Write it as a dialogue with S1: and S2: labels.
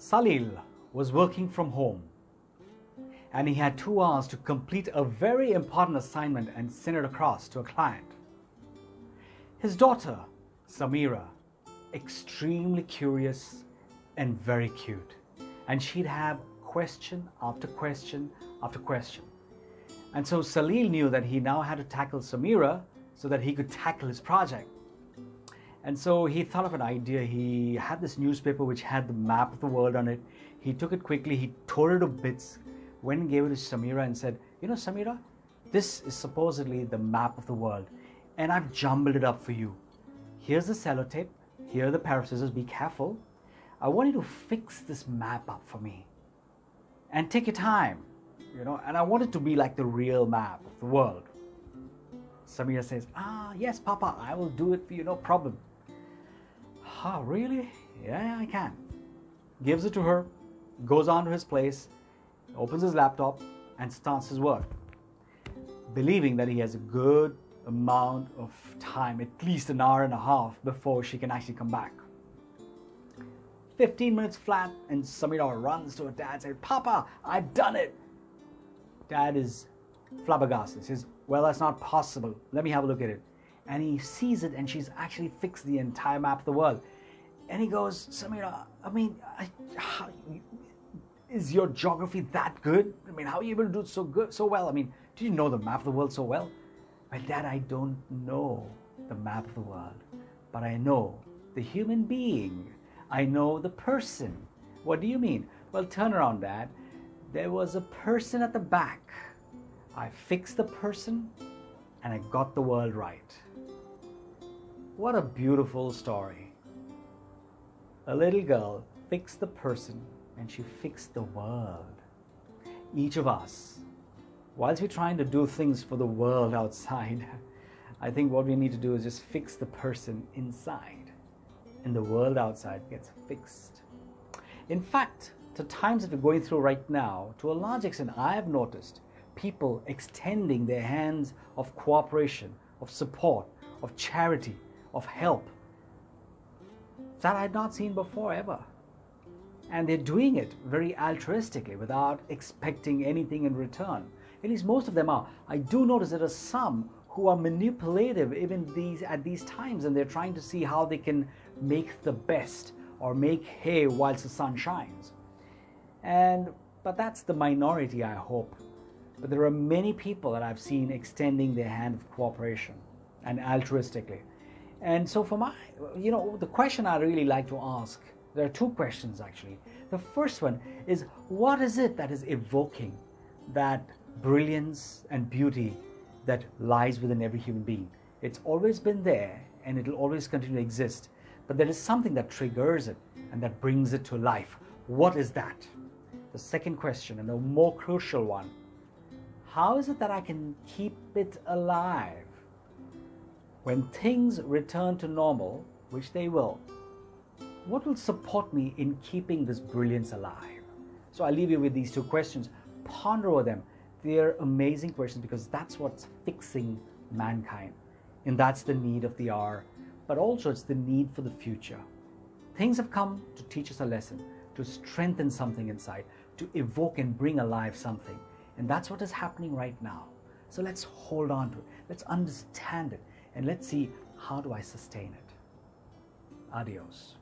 S1: Salil was working from home and he had 2 hours to complete a very important assignment and send it across to a client. His daughter, Samira, extremely curious and very cute, and she'd have question after question after question. And so Salil knew that he now had to tackle Samira so that he could tackle his project. And so he thought of an idea. He had this newspaper which had the map of the world on it. He took it quickly, he tore it to bits, went and gave it to Samira and said, "You know, Samira, this is supposedly the map of the world, and I've jumbled it up for you. Here's the sellotape, here are the pair of scissors, be careful. I want you to fix this map up for me. And take your time, and I want it to be like the real map of the world." Samira says, "Yes, Papa, I will do it for you, no problem." "Oh, really? Yeah, I can." Gives it to her, goes on to his place, opens his laptop and starts his work, believing that he has a good amount of time, at least an hour and a half before she can actually come back. 15 minutes flat and Samira runs to her dad and says, "Papa, I've done it." Dad is flabbergasted. He says, "Well, that's not possible. Let me have a look at it." And he sees it and she's actually fixed the entire map of the world. And he goes, "Samira, is your geography that good? How are you able to do it so well? Do you know the map of the world so well?" "Well, Dad, I don't know the map of the world, but I know the human being. I know the person." "What do you mean?" "Well, turn around, Dad. There was a person at the back. I fixed the person and I got the world right." What a beautiful story. A little girl fixed the person and she fixed the world. Each of us, whilst we're trying to do things for the world outside, I think what we need to do is just fix the person inside, and the world outside gets fixed. In fact, the times that we're going through right now, to a large extent, I have noticed people extending their hands of cooperation, of support, of charity, of help that I had not seen before ever. And they're doing it very altruistically without expecting anything in return. At least most of them are. I do notice there are some who are manipulative even at these times, and they're trying to see how they can make the best or make hay whilst the sun shines. But that's the minority, I hope. But there are many people that I've seen extending their hand of cooperation and altruistically. And so the question I really like to ask, there are 2 questions actually. The first one is, what is it that is evoking that brilliance and beauty that lies within every human being? It's always been there and it'll always continue to exist. But there is something that triggers it and that brings it to life. What is that? The second question, and the more crucial one, how is it that I can keep it alive? When things return to normal, which they will, what will support me in keeping this brilliance alive? So I'll leave you with these 2 questions. Ponder over them. They're amazing questions because that's what's fixing mankind. And that's the need of the hour. But also it's the need for the future. Things have come to teach us a lesson, to strengthen something inside, to evoke and bring alive something. And that's what is happening right now. So let's hold on to it. Let's understand it. And let's see, how do I sustain it? Adios.